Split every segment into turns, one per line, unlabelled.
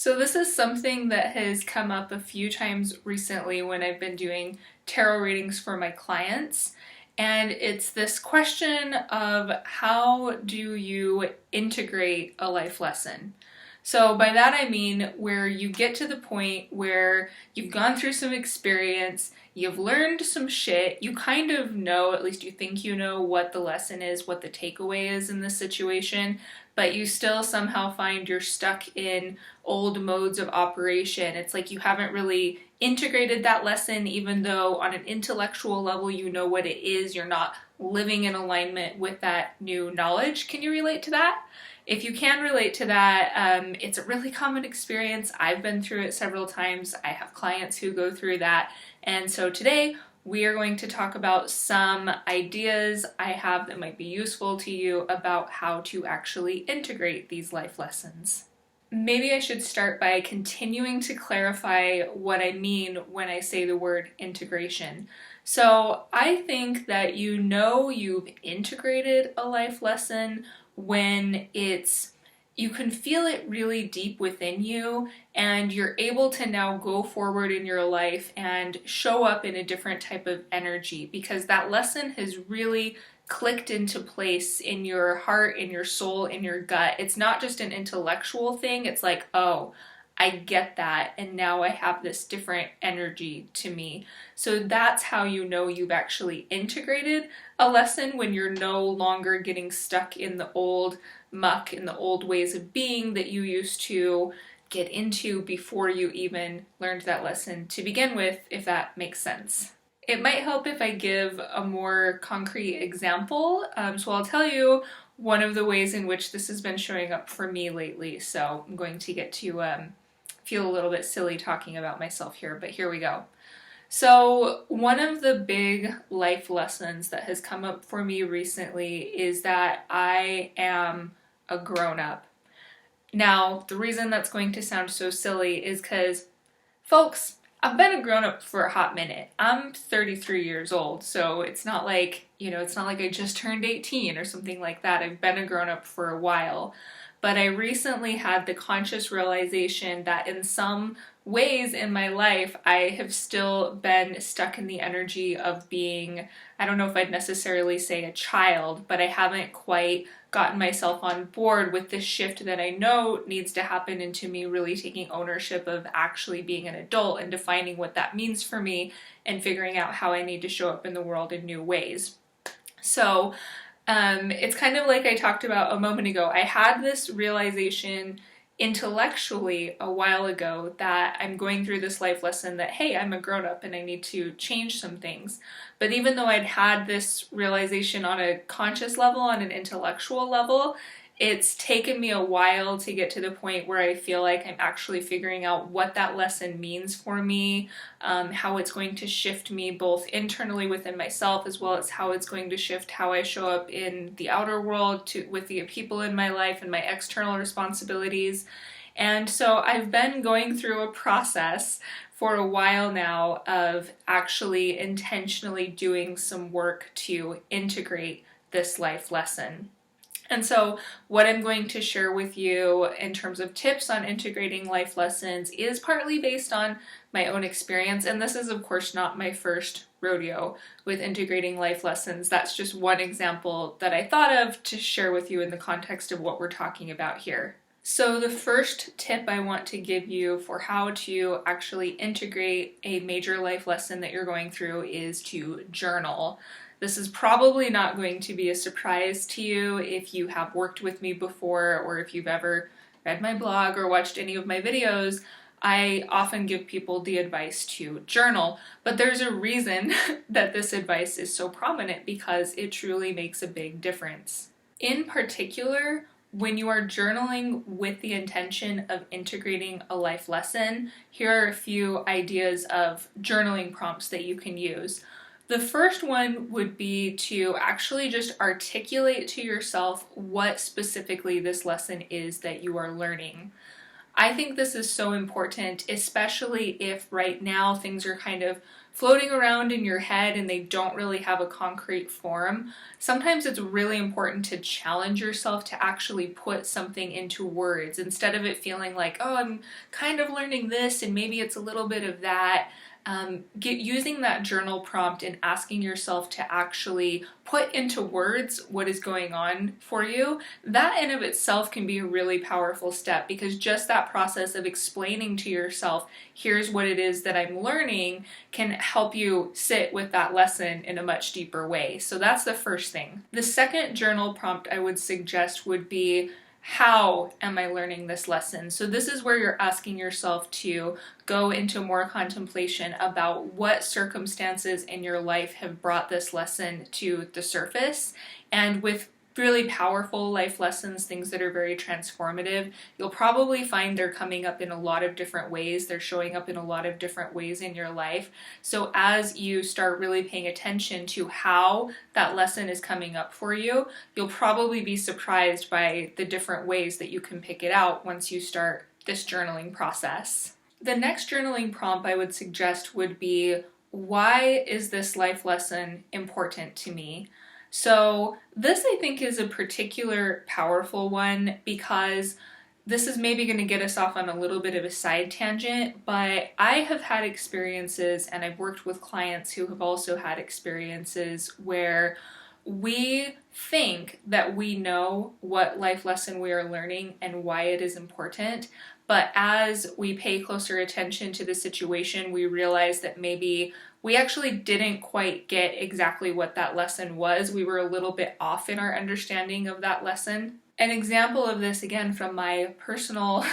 So this is something that has come up a few times recently when I've been doing tarot readings for my clients. And it's this question of how do you integrate a life lesson? So by that I mean where you get to the point where you've gone through some experience, you've learned some shit, you kind of know, at least you think you know what the lesson is, what the takeaway is in this situation, but you still somehow find you're stuck in old modes of operation. It's like you haven't really integrated that lesson, even though on an intellectual level you know what it is, you're not living in alignment with that new knowledge. Can you relate to that? If you can relate to that, it's a really common experience. I've been through it several times. I have clients who go through that. And so today we are going to talk about some ideas I have that might be useful to you about how to actually integrate these life lessons. Maybe I should start by continuing to clarify what I mean when I say the word integration. So I think that you know you've integrated a life lesson when you can feel it really deep within you and you're able to now go forward in your life and show up in a different type of energy because that lesson has really clicked into place in your heart, in your soul, in your gut. It's not just an intellectual thing. It's like, oh, I get that, and now I have this different energy to me. So that's how you know you've actually integrated a lesson, when you're no longer getting stuck in the old muck, in the old ways of being that you used to get into before you even learned that lesson to begin with, if that makes sense. It might help if I give a more concrete example. So I'll tell you one of the ways in which this has been showing up for me lately. So I'm going to get to feel a little bit silly talking about myself here, but here we go. So one of the big life lessons that has come up for me recently is that I am a grown-up. Now, the reason that's going to sound so silly is because, folks, I've been a grown-up for a hot minute. I'm 33 years old, so it's not like, it's not like I just turned 18 or something like that. I've been a grown-up for a while. But I recently had the conscious realization that in some ways in my life, I have still been stuck in the energy of being, I don't know if I'd necessarily say a child, but I haven't quite gotten myself on board with this shift that I know needs to happen into me really taking ownership of actually being an adult and defining what that means for me and figuring out how I need to show up in the world in new ways. So, it's kind of like I talked about a moment ago. I had this realization intellectually a while ago that I'm going through this life lesson that, hey, I'm a grown-up and I need to change some things. But even though I'd had this realization on a conscious level, on an intellectual level, it's taken me a while to get to the point where I feel like I'm actually figuring out what that lesson means for me, how it's going to shift me both internally within myself as well as how it's going to shift how I show up in the outer world with the people in my life and my external responsibilities. And so I've been going through a process for a while now of actually intentionally doing some work to integrate this life lesson. And so what I'm going to share with you in terms of tips on integrating life lessons is partly based on my own experience. And this is, of course, not my first rodeo with integrating life lessons. That's just one example that I thought of to share with you in the context of what we're talking about here. So the first tip I want to give you for how to actually integrate a major life lesson that you're going through is to journal. This is probably not going to be a surprise to you if you have worked with me before or if you've ever read my blog or watched any of my videos. I often give people the advice to journal, but there's a reason that this advice is so prominent because it truly makes a big difference. In particular, when you are journaling with the intention of integrating a life lesson, here are a few ideas of journaling prompts that you can use. The first one would be to actually just articulate to yourself what specifically this lesson is that you are learning. I think this is so important, especially if right now things are kind of floating around in your head and they don't really have a concrete form, sometimes it's really important to challenge yourself to actually put something into words instead of it feeling like, oh, I'm kind of learning this and maybe it's a little bit of that. Using that journal prompt and asking yourself to actually put into words what is going on for you, that in of itself can be a really powerful step, because just that process of explaining to yourself, here's what it is that I'm learning, can help you sit with that lesson in a much deeper way. So that's the first thing. The second journal prompt I would suggest would be, how am I learning this lesson? So this is where you're asking yourself to go into more contemplation about what circumstances in your life have brought this lesson to the surface. And with really powerful life lessons, things that are very transformative, you'll probably find they're coming up in a lot of different ways. They're showing up in a lot of different ways in your life. So as you start really paying attention to how that lesson is coming up for you, you'll probably be surprised by the different ways that you can pick it out once you start this journaling process. The next journaling prompt I would suggest would be, why is this life lesson important to me? So this, I think, is a particular powerful one, because this is maybe going to get us off on a little bit of a side tangent, but I have had experiences, and I've worked with clients who have also had experiences where we think that we know what life lesson we are learning and why it is important, but as we pay closer attention to the situation, we realize that maybe we actually didn't quite get exactly what that lesson was. We were a little bit off in our understanding of that lesson. An example of this, again, from my personal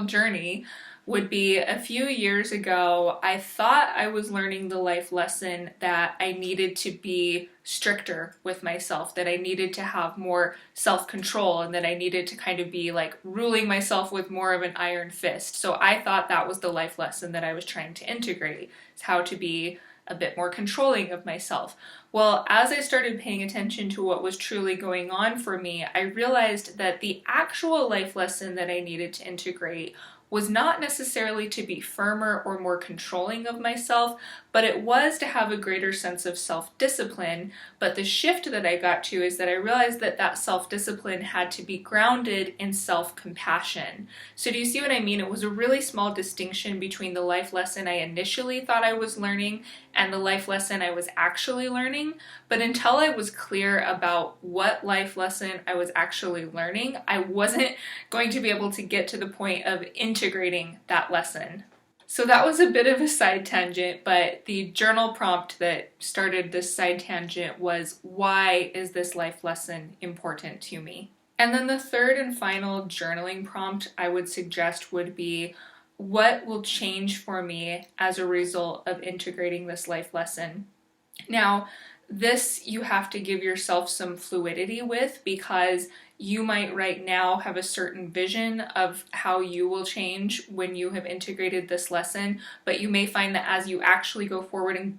journey, would be a few years ago, I thought I was learning the life lesson that I needed to be stricter with myself, that I needed to have more self-control, and that I needed to kind of be like ruling myself with more of an iron fist. So I thought that was the life lesson that I was trying to integrate, is how to be a bit more controlling of myself. Well, as I started paying attention to what was truly going on for me, I realized that the actual life lesson that I needed to integrate was not necessarily to be firmer or more controlling of myself, but it was to have a greater sense of self-discipline. But the shift that I got to is that I realized that that self-discipline had to be grounded in self-compassion. So do you see what I mean? It was a really small distinction between the life lesson I initially thought I was learning and the life lesson I was actually learning. But until I was clear about what life lesson I was actually learning, I wasn't going to be able to get to the point of integrating that lesson. So that was a bit of a side tangent, but the journal prompt that started this side tangent was, why is this life lesson important to me? And then the third and final journaling prompt I would suggest would be, what will change for me as a result of integrating this life lesson? Now, this you have to give yourself some fluidity with, because you might right now have a certain vision of how you will change when you have integrated this lesson, but you may find that as you actually go forward and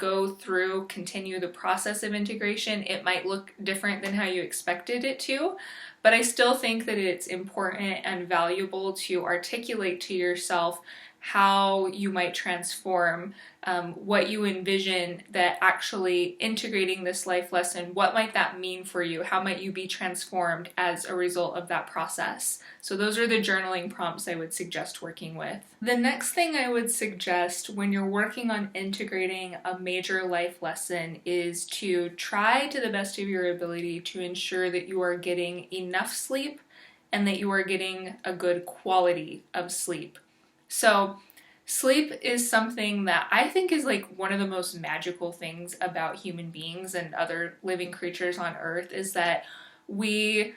continue the process of integration, it might look different than how you expected it to. But I still think that it's important and valuable to articulate to yourself how you might transform, what you envision that actually integrating this life lesson, what might that mean for you? How might you be transformed as a result of that process? So those are the journaling prompts I would suggest working with. The next thing I would suggest when you're working on integrating a major life lesson is to try to the best of your ability to ensure that you are getting enough sleep and that you are getting a good quality of sleep. So sleep is something that I think is like one of the most magical things about human beings and other living creatures on Earth, is that we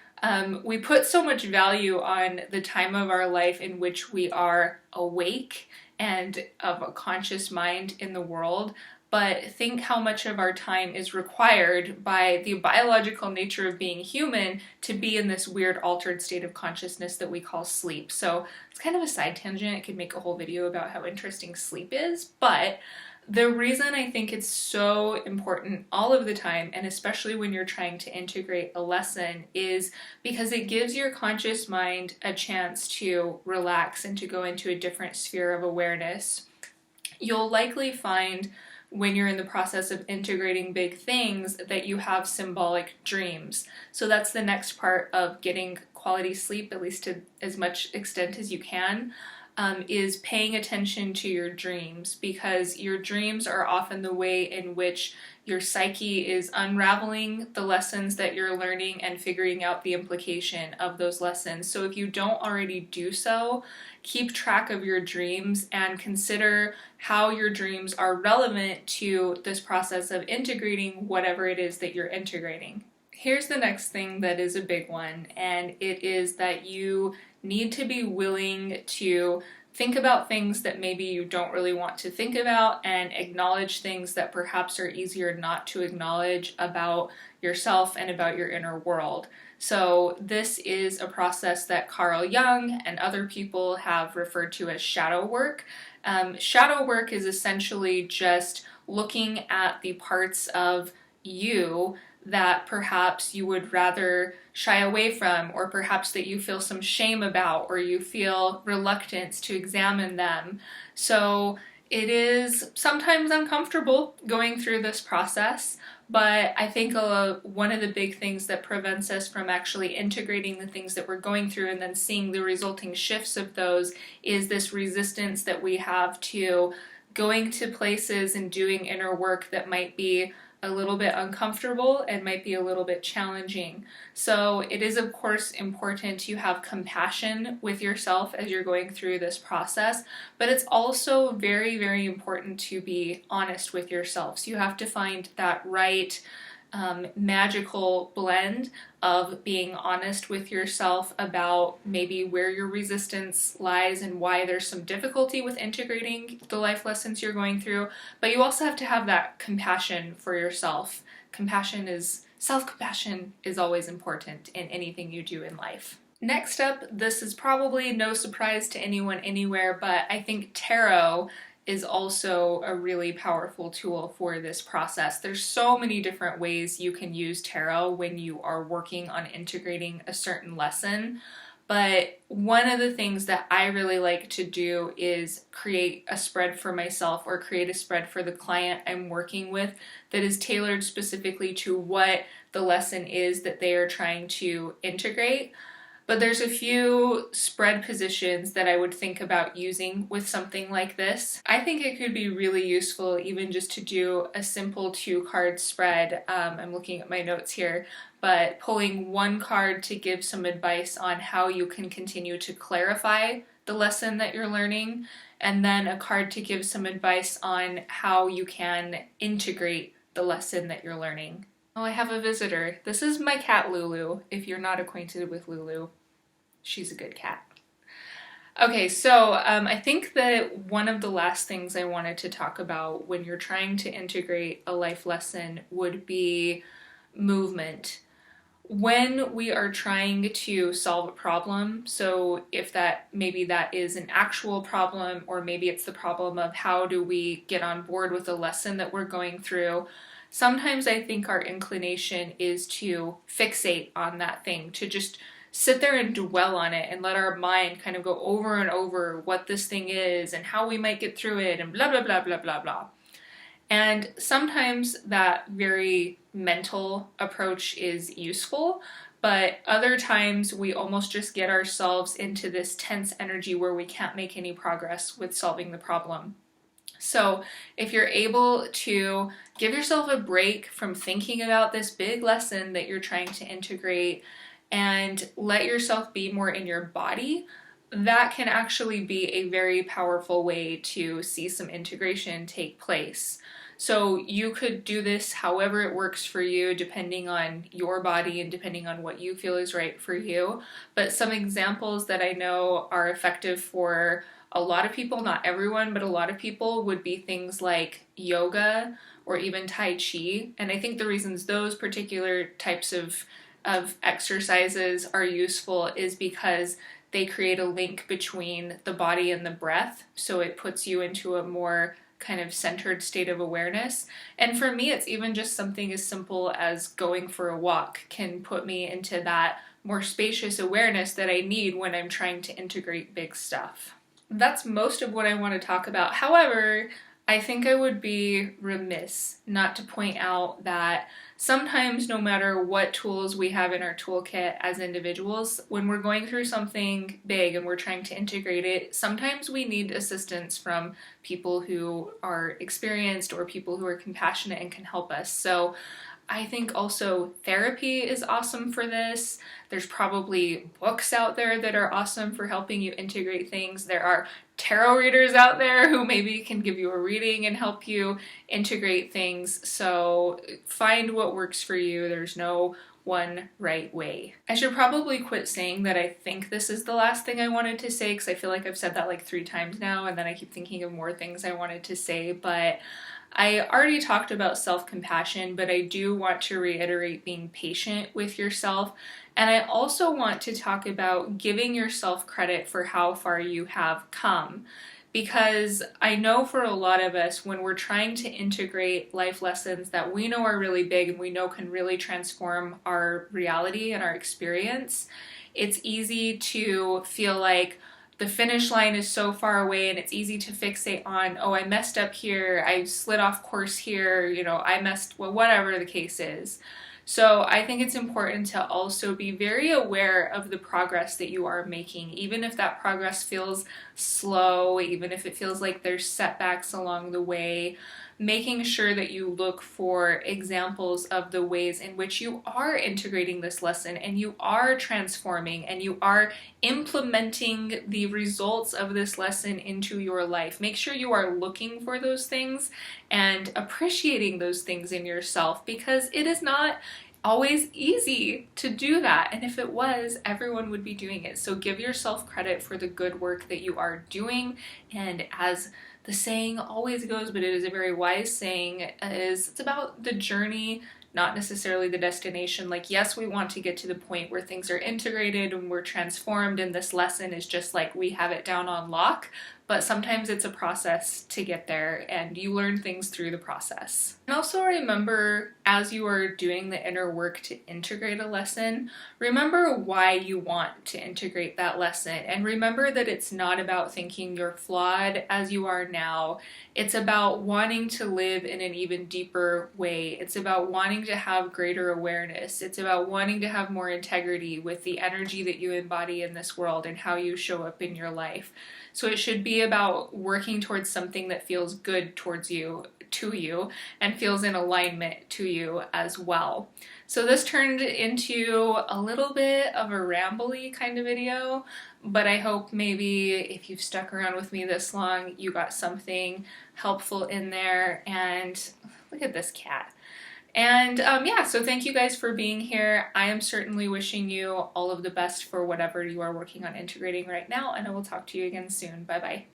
put so much value on the time of our life in which we are awake and of a conscious mind in the world. But think how much of our time is required by the biological nature of being human to be in this weird altered state of consciousness that we call sleep. So it's kind of a side tangent. I could make a whole video about how interesting sleep is, but the reason I think it's so important all of the time, and especially when you're trying to integrate a lesson, is because it gives your conscious mind a chance to relax and to go into a different sphere of awareness. You'll likely find when you're in the process of integrating big things, that you have symbolic dreams. So that's the next part of getting quality sleep, at least to as much extent as you can, is paying attention to your dreams, because your dreams are often the way in which your psyche is unraveling the lessons that you're learning and figuring out the implication of those lessons. So if you don't already do so, keep track of your dreams and consider how your dreams are relevant to this process of integrating whatever it is that you're integrating. Here's the next thing that is a big one, and it is that you need to be willing to think about things that maybe you don't really want to think about, and acknowledge things that perhaps are easier not to acknowledge about yourself and about your inner world. So this is a process that Carl Jung and other people have referred to as shadow work. Shadow work is essentially just looking at the parts of you that perhaps you would rather shy away from, or perhaps that you feel some shame about, or you feel reluctance to examine them. So it is sometimes uncomfortable going through this process, but I think one of the big things that prevents us from actually integrating the things that we're going through and then seeing the resulting shifts of those is this resistance that we have to going to places and doing inner work that might be a little bit uncomfortable and might be a little bit challenging. So it is, of course, important to have compassion with yourself as you're going through this process, but it's also very, very important to be honest with yourself. So you have to find that right magical blend of being honest with yourself about maybe where your resistance lies and why there's some difficulty with integrating the life lessons you're going through, but you also have to have that compassion for yourself. Self-compassion is always important in anything you do in life. Next up, this is probably no surprise to anyone anywhere, but I think tarot is also a really powerful tool for this process. There's so many different ways you can use tarot when you are working on integrating a certain lesson, but one of the things that I really like to do is create a spread for myself or create a spread for the client I'm working with that is tailored specifically to what the lesson is that they are trying to integrate. But there's a few spread positions that I would think about using with something like this. I think it could be really useful even just to do a simple 2-card spread. I'm looking at my notes here, but pulling one card to give some advice on how you can continue to clarify the lesson that you're learning, and then a card to give some advice on how you can integrate the lesson that you're learning. Oh, I have a visitor. This is my cat Lulu. If you're not acquainted with Lulu, she's a good cat. Okay, so I think that one of the last things I wanted to talk about when you're trying to integrate a life lesson would be movement. When we are trying to solve a problem, so if maybe that is an actual problem, or maybe it's the problem of how do we get on board with a lesson that we're going through, sometimes I think our inclination is to fixate on that thing, to just sit there and dwell on it and let our mind kind of go over and over what this thing is and how we might get through it and blah, blah, blah, blah, blah, blah. And sometimes that very mental approach is useful, but other times we almost just get ourselves into this tense energy where we can't make any progress with solving the problem. So if you're able to give yourself a break from thinking about this big lesson that you're trying to integrate and let yourself be more in your body, that can actually be a very powerful way to see some integration take place. So you could do this however it works for you, depending on your body and depending on what you feel is right for you. But some examples that I know are effective for a lot of people, not everyone, but a lot of people, would be things like yoga or even Tai Chi. And I think the reasons those particular types of exercises are useful is because they create a link between the body and the breath. So it puts you into a more kind of centered state of awareness. And for me, it's even just something as simple as going for a walk can put me into that more spacious awareness that I need when I'm trying to integrate big stuff. That's most of what I want to talk about. However, I think I would be remiss not to point out that sometimes, no matter what tools we have in our toolkit as individuals, when we're going through something big and we're trying to integrate it, sometimes we need assistance from people who are experienced or people who are compassionate and can help us. So I think also therapy is awesome for this. There's probably books out there that are awesome for helping you integrate things. There are tarot readers out there who maybe can give you a reading and help you integrate things. So find what works for you. There's no one right way. I should probably quit saying that I think this is the last thing I wanted to say, because I feel like I've said that like 3 times now, and then I keep thinking of more things I wanted to say, but I already talked about self-compassion, but I do want to reiterate being patient with yourself. And I also want to talk about giving yourself credit for how far you have come. Because I know for a lot of us, when we're trying to integrate life lessons that we know are really big and we know can really transform our reality and our experience, it's easy to feel like the finish line is so far away, and it's easy to fixate on, oh, I messed up here, I slid off course here, I messed, well, whatever the case is. So I think it's important to also be very aware of the progress that you are making, even if that progress feels slow, even if it feels like there's setbacks along the way. Making sure that you look for examples of the ways in which you are integrating this lesson and you are transforming and you are implementing the results of this lesson into your life. Make sure you are looking for those things and appreciating those things in yourself, because it is not always easy to do that. And if it was, everyone would be doing it. So give yourself credit for the good work that you are doing. And as the saying always goes, but it is a very wise saying, is it's about the journey, not necessarily the destination. Like, yes, we want to get to the point where things are integrated and we're transformed, and this lesson is just like we have it down on lock. But sometimes it's a process to get there, and you learn things through the process. And also remember, as you are doing the inner work to integrate a lesson, remember why you want to integrate that lesson. And remember that it's not about thinking you're flawed as you are now. It's about wanting to live in an even deeper way. It's about wanting to have greater awareness. It's about wanting to have more integrity with the energy that you embody in this world and how you show up in your life. So it should be about working towards something that feels good towards you, to you, and feels in alignment to you as well. So this turned into a little bit of a rambly kind of video, but I hope maybe if you've stuck around with me this long, you got something helpful in there. And look at this cat. And yeah, so thank you guys for being here. I am certainly wishing you all of the best for whatever you are working on integrating right now, and I will talk to you again soon. Bye-bye.